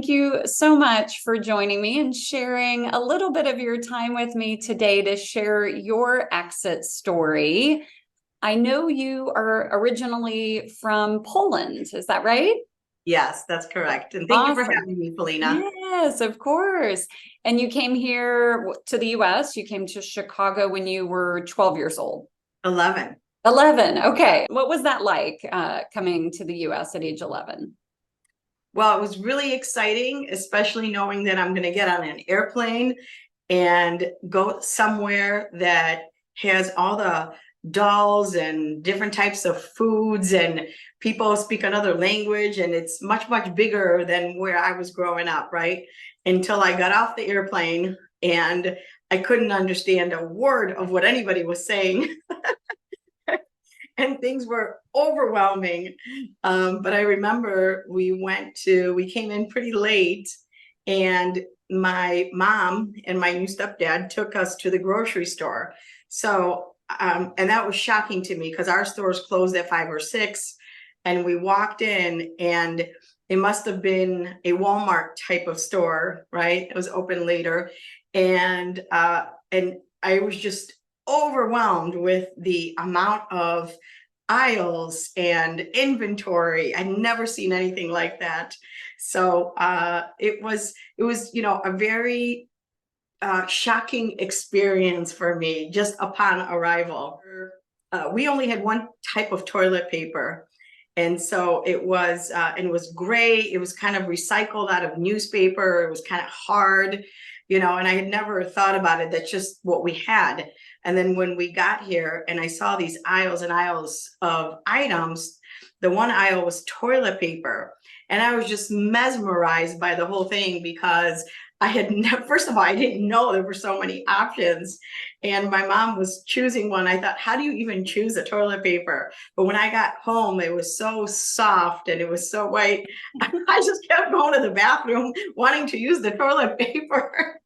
thank you so much for joining me and sharing a little bit of your time with me today to share your exit story. I know you are originally from Poland, is that right? Yes, that's correct. And thank you for Awesome. having me, Felina. Yes, of course. And you came here to the US, you came to Chicago when you were 12 years old. 11. 11, okay. What was that like coming to the US at age 11? Well, it was really exciting, especially knowing that I'm going to get on an airplane and go somewhere that has all the dolls and different types of foods and people speak another language. And it's much, much bigger than where I was growing up, right? Until I got off the airplane and I couldn't understand a word of what anybody was saying. And things were overwhelming. But I remember we came in pretty late, and my mom and my new stepdad took us to the grocery store. So, and that was shocking to me because our stores closed at 5 or 6, and we walked in, and it must have been a Walmart type of store, right? It was open later, and I was just overwhelmed with the amount of aisles and inventory. I'd never seen anything like that. So it was a very shocking experience for me just upon arrival. We only had one type of toilet paper. And so it was gray. It was kind of recycled out of newspaper. It was kind of hard, and I had never thought about it. That's just what we had. And then when we got here and I saw these aisles and aisles of items, the one aisle was toilet paper. And I was just mesmerized by the whole thing because I had never, first of all, I didn't know there were so many options. And my mom was choosing one. I thought, how do you even choose a toilet paper? But when I got home, it was so soft and it was so white. I just kept going to the bathroom wanting to use the toilet paper.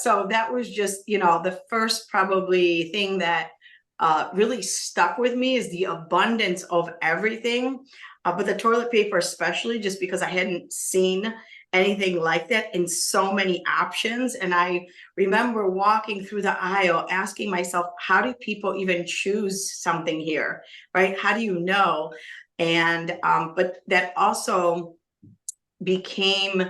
So that was just, the first probably thing that really stuck with me is the abundance of everything. But the toilet paper, especially just because I hadn't seen anything like that in so many options. And I remember walking through the aisle asking myself, how do people even choose something here, right? How do you know? And but that also became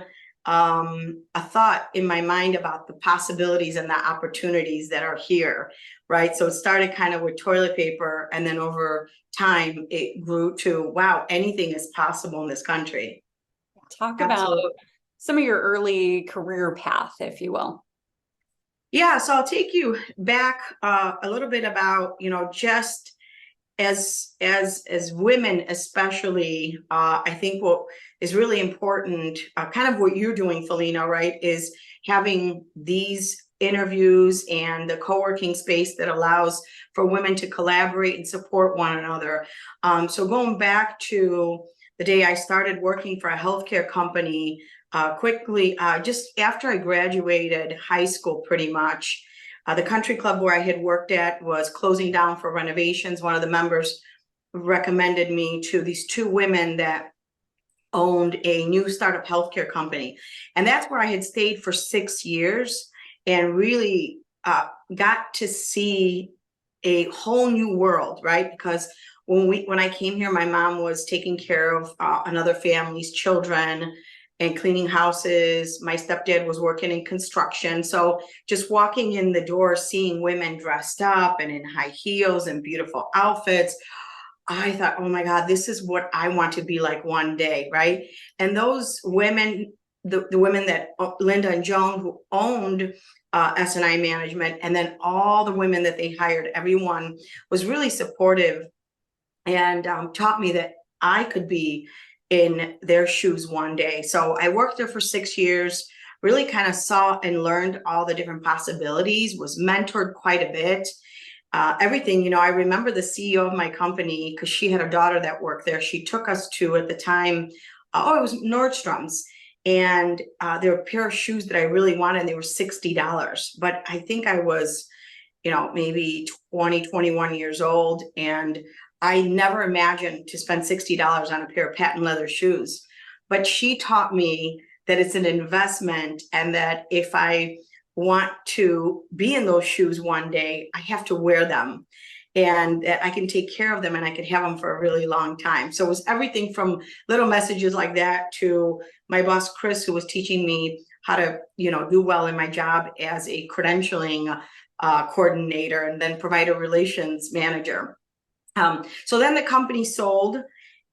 a thought in my mind about the possibilities and the opportunities that are here, right? So it started kind of with toilet paper, and then over time it grew to, wow, anything is possible in this country. Talk about Absolutely. some of your early career path, if you will. Yeah, so I'll take you back a little bit about, just as women, especially, I think what is really important, kind of what you're doing, Felina, right, is having these interviews and the co-working space that allows for women to collaborate and support one another. So going back to the day I started working for a healthcare company, quickly, just after I graduated high school, pretty much, the country club where I had worked at was closing down for renovations. One of the members recommended me to these two women that owned a new startup healthcare company. And that's where I had stayed for 6 years and really got to see a whole new world, right? Because when I came here, my mom was taking care of another family's children and cleaning houses. My stepdad was working in construction. So just walking in the door, seeing women dressed up and in high heels and beautiful outfits, I thought, oh my God, this is what I want to be like one day, right? And those women, the women that Linda and Joan, who owned S&I Management, and then all the women that they hired, everyone was really supportive and taught me that I could be in their shoes one day. So I worked there for 6 years, really kind of saw and learned all the different possibilities, was mentored quite a bit. Everything, I remember the CEO of my company, because she had a daughter that worked there. She took us to, at the time, it was Nordstrom's. And there were a pair of shoes that I really wanted, and they were $60. But I think I was, maybe 20, 21 years old. And I never imagined to spend $60 on a pair of patent leather shoes. But she taught me that it's an investment, and that if I want to be in those shoes one day, I have to wear them, and that I can take care of them and I could have them for a really long time. So it was everything from little messages like that to my boss, Chris, who was teaching me how to, do well in my job as a credentialing coordinator and then provider relations manager. So then the company sold.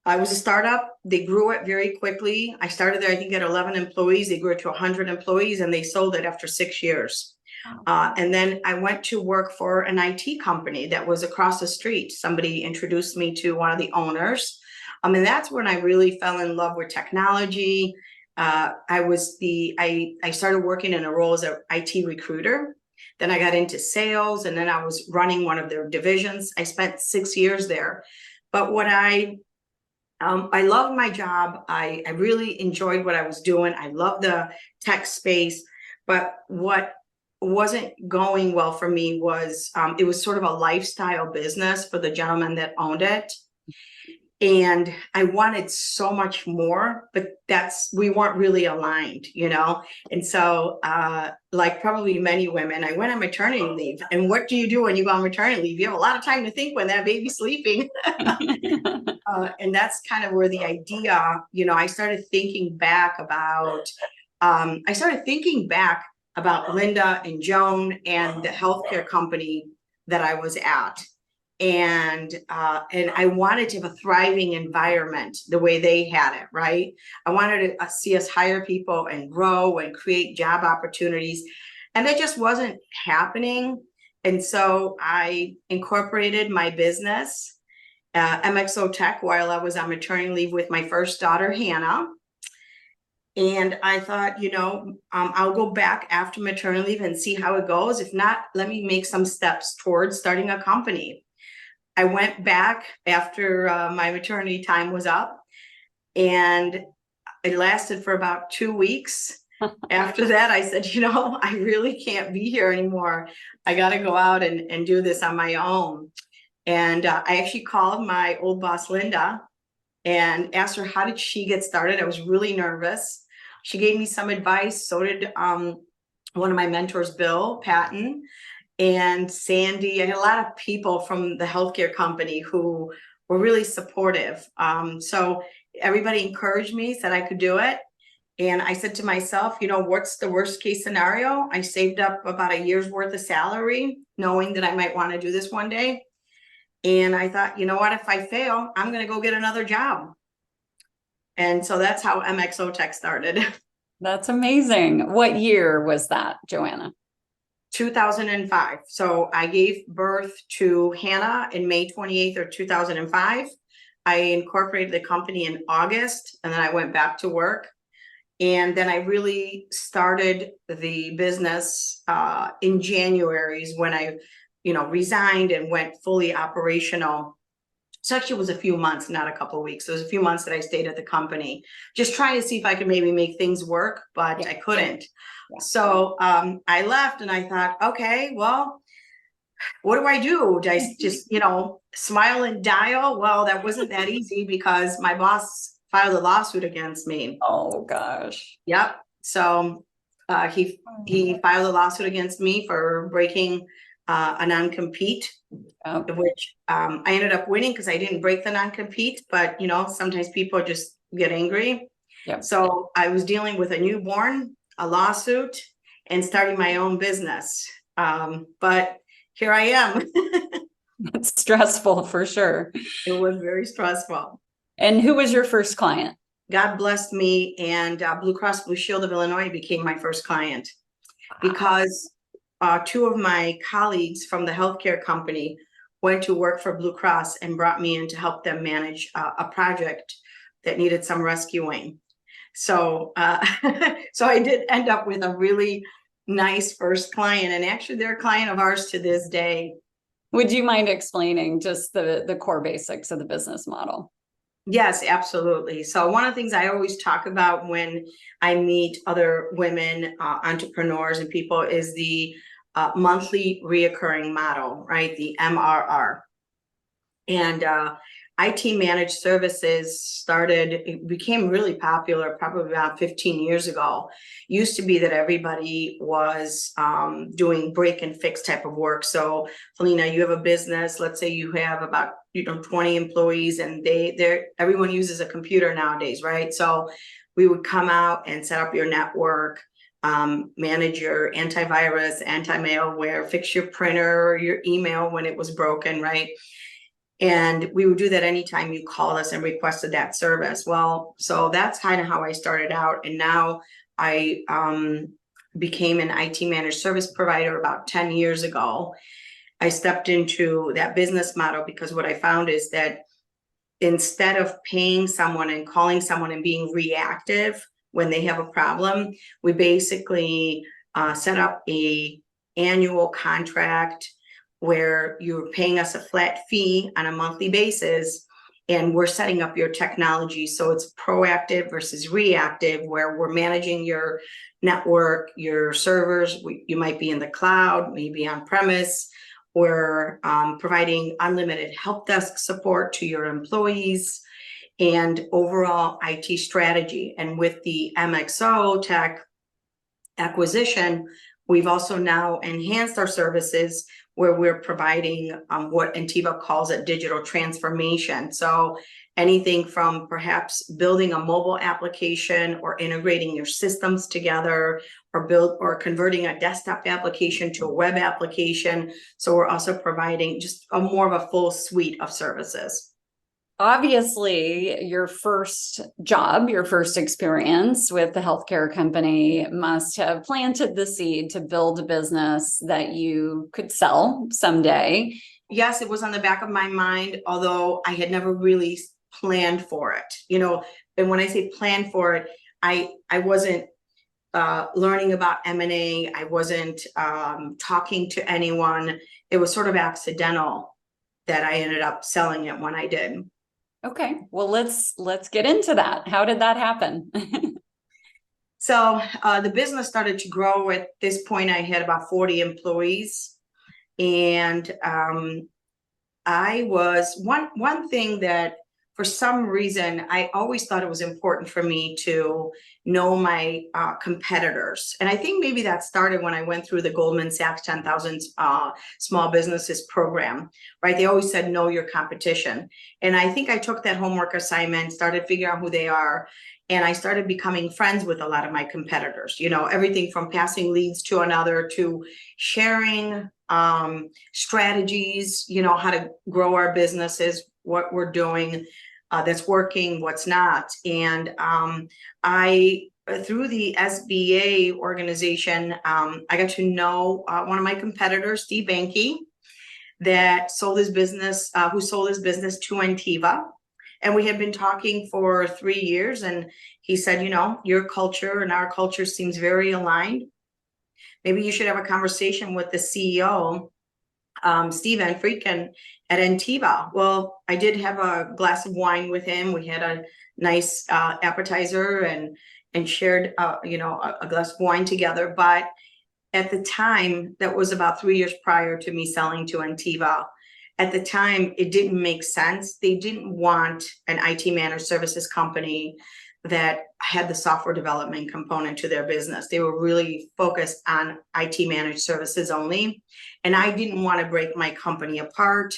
I was a startup. They grew it very quickly. I started there, I think, at 11 employees. They grew it to 100 employees, and they sold it after 6 years. And then I went to work for an IT company that was across the street. Somebody introduced me to one of the owners. And that's when I really fell in love with technology. I started working in a role as an IT recruiter. Then I got into sales, and then I was running one of their divisions. I spent 6 years there. But what I loved my job. I really enjoyed what I was doing. I loved the tech space. But what wasn't going well for me was it was sort of a lifestyle business for the gentleman that owned it. And I wanted so much more, but we weren't really aligned, And so, like probably many women, I went on maternity leave. And what do you do when you go on maternity leave? You have a lot of time to think when that baby's sleeping. And that's kind of where the idea, I started thinking back about Linda and Joan and the healthcare company that I was at. And I wanted to have a thriving environment the way they had it, right? I wanted to see us hire people and grow and create job opportunities. And that just wasn't happening. And so I incorporated my business, MXOtech, while I was on maternity leave with my first daughter, Hannah. And I thought, I'll go back after maternity leave and see how it goes. If not, let me make some steps towards starting a company. I went back after my maternity time was up, and it lasted for about 2 weeks. After that, I said, I really can't be here anymore. I got to go out and do this on my own. And I actually called my old boss, Linda, and asked her, how did she get started? I was really nervous. She gave me some advice. So did one of my mentors, Bill Patton, and Sandy. I had a lot of people from the healthcare company who were really supportive. So everybody encouraged me, said I could do it. And I said to myself, what's the worst case scenario? I saved up about a year's worth of salary, knowing that I might want to do this one day. And I thought, what, if I fail, I'm going to go get another job. And so that's how MXOtech started. That's amazing. What year was that, Joanna? 2005. So I gave birth to Hannah in May 28th of 2005. I incorporated the company in August, and then I went back to work. And then I really started the business in January is when I, resigned and went fully operational. So actually it was a few months, not a couple of weeks. It was a few months that I stayed at the company, just trying to see if I could maybe make things work, but I couldn't. Yeah. So I left, and I thought, okay, well, what do I do? Do I just, smile and dial? Well, that wasn't that easy because my boss filed a lawsuit against me. Oh gosh. Yep. So he filed a lawsuit against me for breaking a non-compete, which I ended up winning because I didn't break the non-compete, but sometimes people just get angry. Yep. So I was dealing with a newborn, a lawsuit, and starting my own business. But here I am. It's stressful for sure. It was very stressful. And who was your first client? God blessed me, and Blue Cross Blue Shield of Illinois became my first client. Wow. Because two of my colleagues from the healthcare company went to work for Blue Cross and brought me in to help them manage a project that needed some rescuing. So, so I did end up with a really nice first client, and actually they're a client of ours to this day. Would you mind explaining just the core basics of the business model? Yes, absolutely. So one of the things I always talk about when I meet other women, entrepreneurs and people is the monthly reoccurring model, right? The MRR. And IT managed services it became really popular probably about 15 years ago. Used to be that everybody was doing break and fix type of work. So, Felina, you have a business, let's say you have about 20 employees, and everyone uses a computer nowadays, right? So we would come out and set up your network, manage your antivirus, anti-malware, fix your printer, your email when it was broken, right? And we would do that anytime you called us and requested that service. Well, so that's kind of how I started out. And now I became an IT managed service provider about 10 years ago. I stepped into that business model because what I found is that instead of paying someone and calling someone and being reactive when they have a problem, we basically set up a annual contract where you're paying us a flat fee on a monthly basis, and we're setting up your technology. So it's proactive versus reactive, where we're managing your network, your servers. You might be in the cloud, maybe on premise. We're providing unlimited help desk support to your employees and overall IT strategy. And with the MXOtech acquisition, we've also now enhanced our services where we're providing what Ntiva calls a digital transformation. So anything from perhaps building a mobile application or integrating your systems together, or converting a desktop application to a web application. So we're also providing just more of a full suite of services. Obviously, your first job, your first experience with the healthcare company must have planted the seed to build a business that you could sell someday. Yes, it was on the back of my mind, although I had never really planned for it. And when I say plan for it, I wasn't learning about M&A. I wasn't talking to anyone. It was sort of accidental that I ended up selling it when I did. Okay, well, let's get into that. How did that happen? So the business started to grow. At this point, I had about 40 employees. And I was one thing that, for some reason, I always thought it was important for me to know my competitors. And I think maybe that started when I went through the Goldman Sachs 10,000 Small Businesses program, right? They always said, know your competition. And I think I took that homework assignment, started figuring out who they are. And I started becoming friends with a lot of my competitors, everything from passing leads to another to sharing strategies, how to grow our businesses, what we're doing that's working, what's not. And I, through the SBA organization, I got to know one of my competitors, Steve Banke, that sold his business, who sold his business to Ntiva. And we had been talking for 3 years, and he said, your culture and our culture seems very aligned. Maybe you should have a conversation with the CEO, Steven Friedkin at Ntiva. Well, I did have a glass of wine with him. We had a nice appetizer and shared, a glass of wine together. But at the time, that was about 3 years prior to me selling to Ntiva. At the time, it didn't make sense. They didn't want an IT managed services company that had the software development component to their business. They were really focused on IT managed services only. And I didn't want to break my company apart.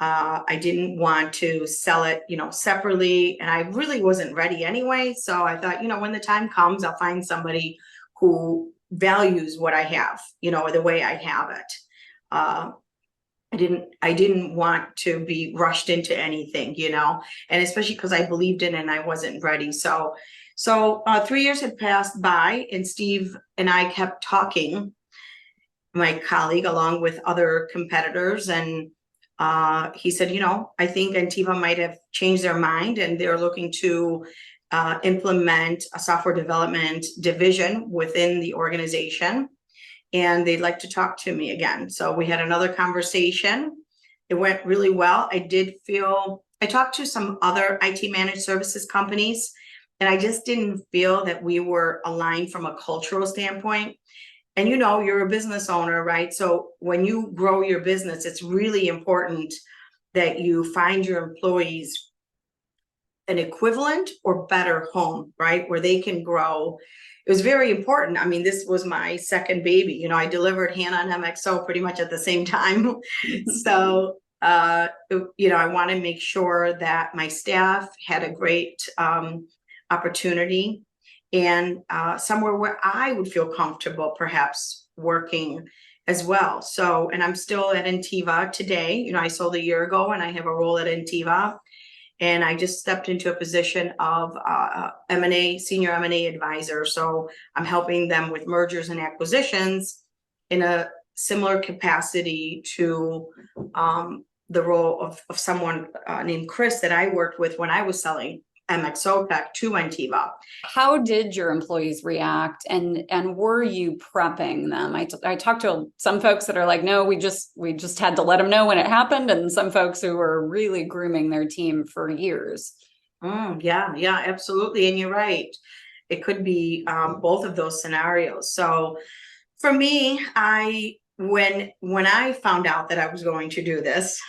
I didn't want to sell it, separately. And I really wasn't ready anyway. So I thought, when the time comes, I'll find somebody who values what I have, the way I have it. I didn't want to be rushed into anything, and especially because I believed in it and I wasn't ready. So 3 years had passed by, and Steve and I kept talking, my colleague, along with other competitors. And he said, I think Ntiva might have changed their mind, and they're looking to implement a software development division within the organization. And they'd like to talk to me again. So we had another conversation. It went really well. I talked to some other IT managed services companies, and I just didn't feel that we were aligned from a cultural standpoint. And you're a business owner, right? So when you grow your business, it's really important that you find your employees an equivalent or better home, right? Where they can grow. It was very important. I mean, this was my second baby. You know, I delivered Hannah and MXO pretty much at the same time. So, you know, I want to make sure that my staff had a great opportunity and somewhere where I would feel comfortable perhaps working as well. So, and I'm still at Ntiva today. You know, I sold a year ago and I have a role at Ntiva. And I just stepped into a position of M&A, senior M&A advisor. So I'm helping them with mergers and acquisitions in a similar capacity to the role of someone named Chris that I worked with when I was selling MXOtech to Ntiva. How did your employees react, and were you prepping them? I talked to some folks that are like, no, we just had to let them know when it happened, and some folks who were really grooming their team for years. Yeah, absolutely. And you're right. It could be both of those scenarios. So for me, when I found out that I was going to do this,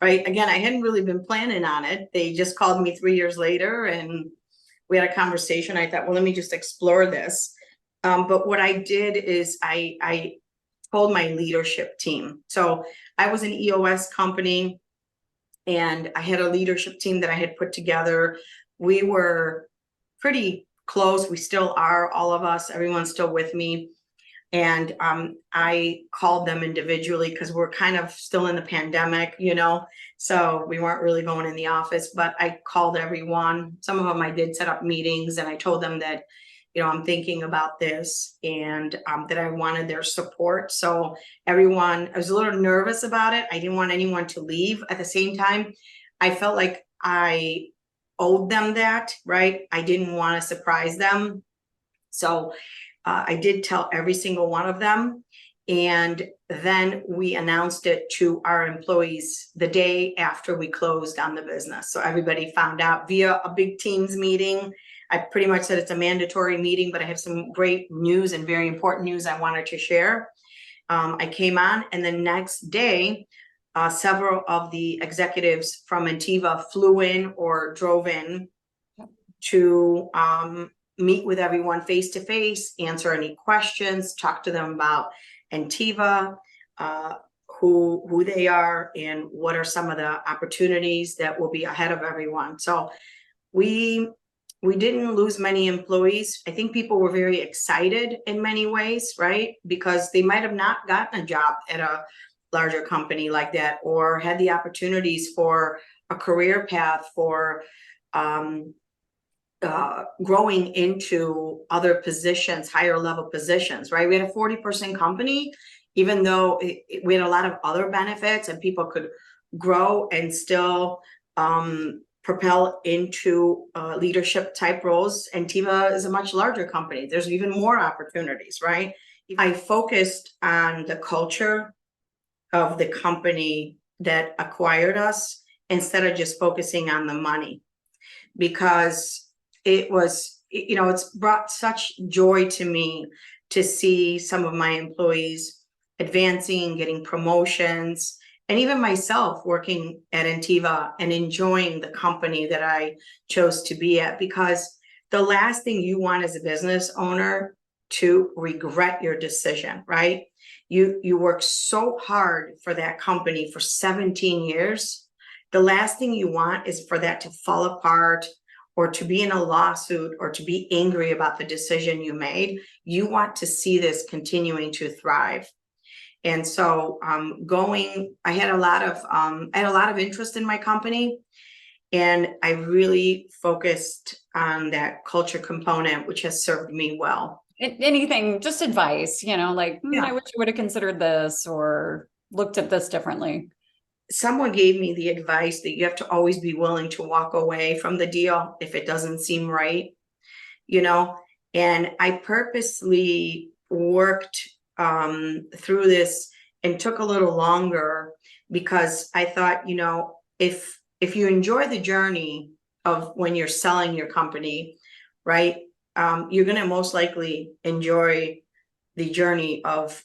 right, again, I hadn't really been planning on it. They just called me 3 years later and we had a conversation. I thought, well, let me just explore this. But what I did is I told my leadership team. So I was an EOS company and I had a leadership team that I had put together. We were pretty close. We still are, all of us. Everyone's still with me. And I called them individually because we're kind of still in the pandemic, you know, so we weren't really going in the office, but I called everyone. Some of them I did set up meetings and I told them that, you know, I'm thinking about this and that I wanted their support. So everyone, I was a little nervous about it. I didn't want anyone to leave. At the same time, I felt like I owed them that, right? I didn't want to surprise them. So I did tell every single one of them. And then we announced it to our employees the day after we closed on the business. So everybody found out via a big Teams meeting. I pretty much said it's a mandatory meeting, but I have some great news and very important news I wanted to share. I came on, and the next day, several of the executives from Ntiva flew in or drove in to meet with everyone face to face, answer any questions, talk to them about Ntiva, who they are, and what are some of the opportunities that will be ahead of everyone. So we didn't lose many employees. I think people were very excited in many ways, right? Because they might have not gotten a job at a larger company like that, or had the opportunities for a career path for growing into other positions, higher level positions, right? We had a 40% company, even though we had a lot of other benefits and people could grow and still propel into leadership type roles. And Ntiva is a much larger company. There's even more opportunities, right? I focused on the culture of the company that acquired us instead of just focusing on the money, because it was, you know, it's brought such joy to me to see some of my employees advancing, getting promotions, and even myself working at Ntiva and enjoying the company that I chose to be at. Because the last thing you want as a business owner to regret your decision, right? You work so hard for that company for 17 years. The last thing you want is for that to fall apart, or to be in a lawsuit, or to be angry about the decision you made. You want to see this continuing to thrive. And so I had a lot of interest in my company, and I really focused on that culture component, which has served me well. Anything, just advice, you know, like, Yeah. I wish I would have considered this or looked at this differently. Someone gave me the advice that you have to always be willing to walk away from the deal if it doesn't seem right, you know. And I purposely worked through this and took a little longer, because I thought, you know, if you enjoy the journey of when you're selling your company, right, you're going to most likely enjoy the journey of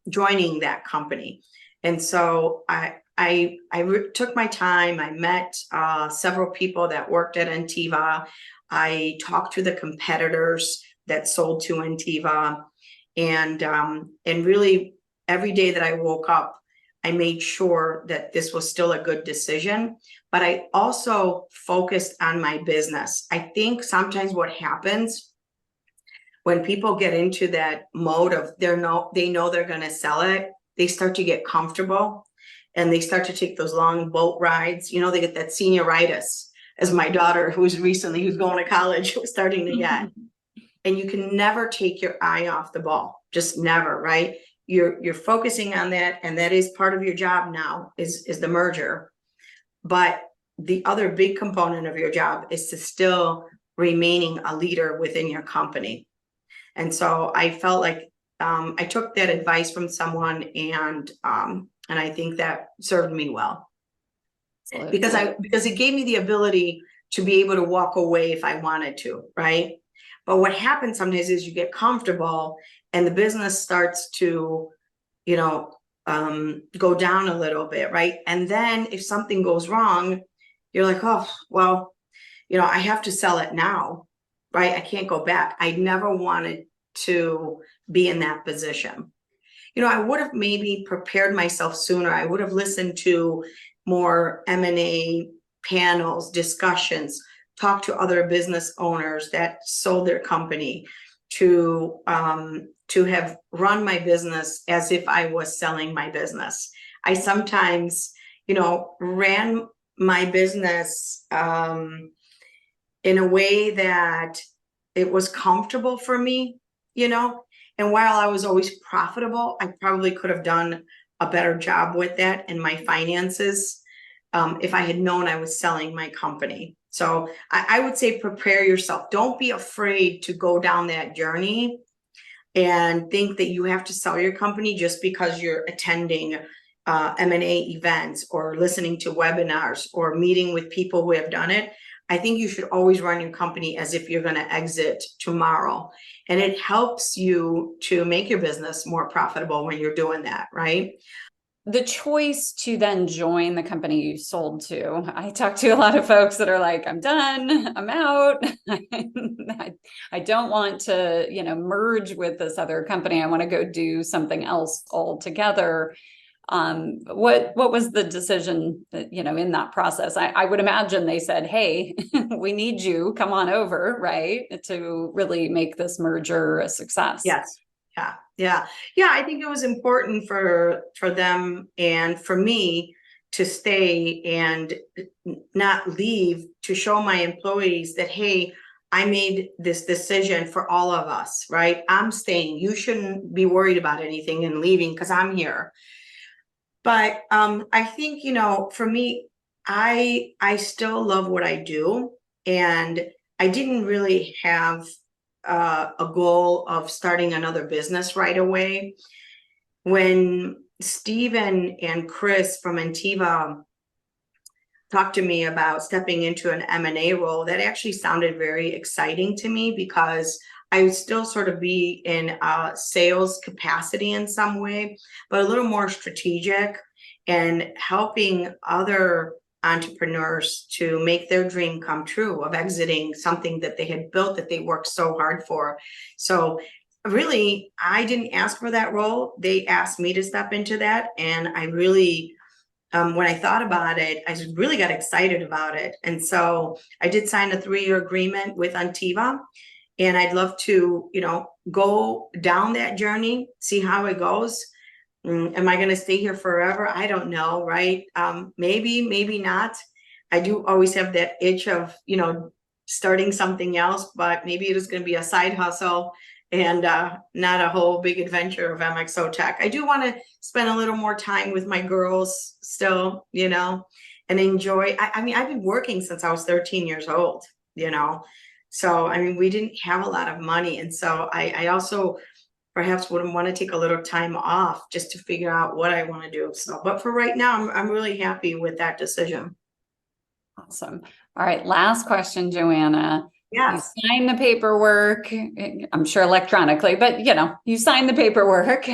joining that company. And so took my time. I met several people that worked at Ntiva. I talked to the competitors that sold to Ntiva, and really every day that I woke up, I made sure that this was still a good decision. But I also focused on my business. I think sometimes what happens when people get into that mode of they know they're going to sell it, they start to get comfortable and they start to take those long boat rides. You know, they get that senioritis, as my daughter, who's going to college, was starting to get. And you can never take your eye off the ball, just never, right? You're focusing on that, and that is part of your job now, is the merger. But the other big component of your job is to still remaining a leader within your company. And so I felt like I took that advice from someone, and I think that served me well. Because it gave me the ability to be able to walk away if I wanted to, right? But what happens sometimes is you get comfortable and the business starts to, go down a little bit, right? And then if something goes wrong, you're like, oh, well, I have to sell it now, right? I can't go back. I never wanted to be in that position. I would have maybe prepared myself sooner. I would have listened to more M&A panels, discussions, talk to other business owners that sold their company, to have run my business as if I was selling my business. I sometimes, ran my business in a way that it was comfortable for me, and while I was always profitable, I probably could have done a better job with that in my finances if I had known I was selling my company. So I would say prepare yourself. Don't be afraid to go down that journey and think that you have to sell your company just because you're attending M&A events or listening to webinars or meeting with people who have done it. I think you should always run your company as if you're going to exit tomorrow. And it helps you to make your business more profitable when you're doing that, right? The choice to then join the company you sold to. I talk to a lot of folks that are like, I'm done, I'm out. I don't want to, merge with this other company. I want to go do something else altogether. What was the decision that, in that process? I would imagine they said, hey, we need you, come on over, right? To really make this merger a success. Yes. Yeah. I think it was important for them and for me to stay and not leave, to show my employees that, hey, I made this decision for all of us, right? I'm staying. You shouldn't be worried about anything and leaving because I'm here. But I think, for me, I still love what I do. And I didn't really have a goal of starting another business right away. When Stephen and Chris from Ntiva talked to me about stepping into an M&A role, that actually sounded very exciting to me because I would still sort of be in a sales capacity in some way, but a little more strategic and helping other entrepreneurs to make their dream come true of exiting something that they had built that they worked so hard for. So really, I didn't ask for that role. They asked me to step into that. And I really, when I thought about it, I really got excited about it. And so I did sign a 3-year agreement with Ntiva. And I'd love to, go down that journey, see how it goes. Am I going to stay here forever? I don't know, right? Maybe not. I do always have that itch of, starting something else, but maybe it is going to be a side hustle and not a whole big adventure of MXOtech. I do want to spend a little more time with my girls still, and enjoy. I mean, I've been working since I was 13 years old, So, we didn't have a lot of money. And so I also perhaps would want to take a little time off just to figure out what I want to do. So, but for right now, I'm really happy with that decision. Awesome. All right. Last question, Joanna. Yes. You signed the paperwork, I'm sure electronically, but you signed the paperwork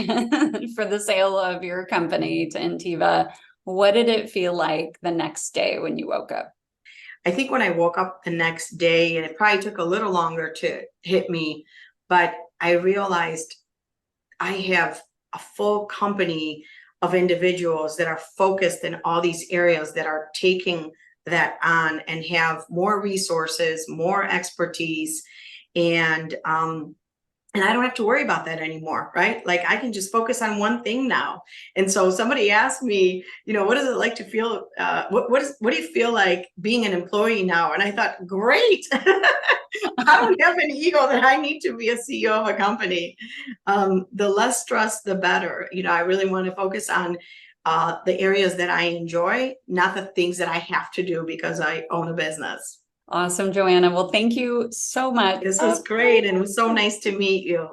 for the sale of your company to Ntiva. What did it feel like the next day when you woke up? I think when I woke up the next day, and it probably took a little longer to hit me, but I realized I have a full company of individuals that are focused in all these areas that are taking that on and have more resources, more expertise, and I don't have to worry about that anymore, right? Like I can just focus on one thing now. And so somebody asked me, what is it like to feel, what do you feel like being an employee now? And I thought, great. I don't have an ego that I need to be a CEO of a company. The less stress, the better. I really want to focus on the areas that I enjoy, not the things that I have to do because I own a business. Awesome, Joanna. Well, thank you so much. This was great, and it was so nice to meet you.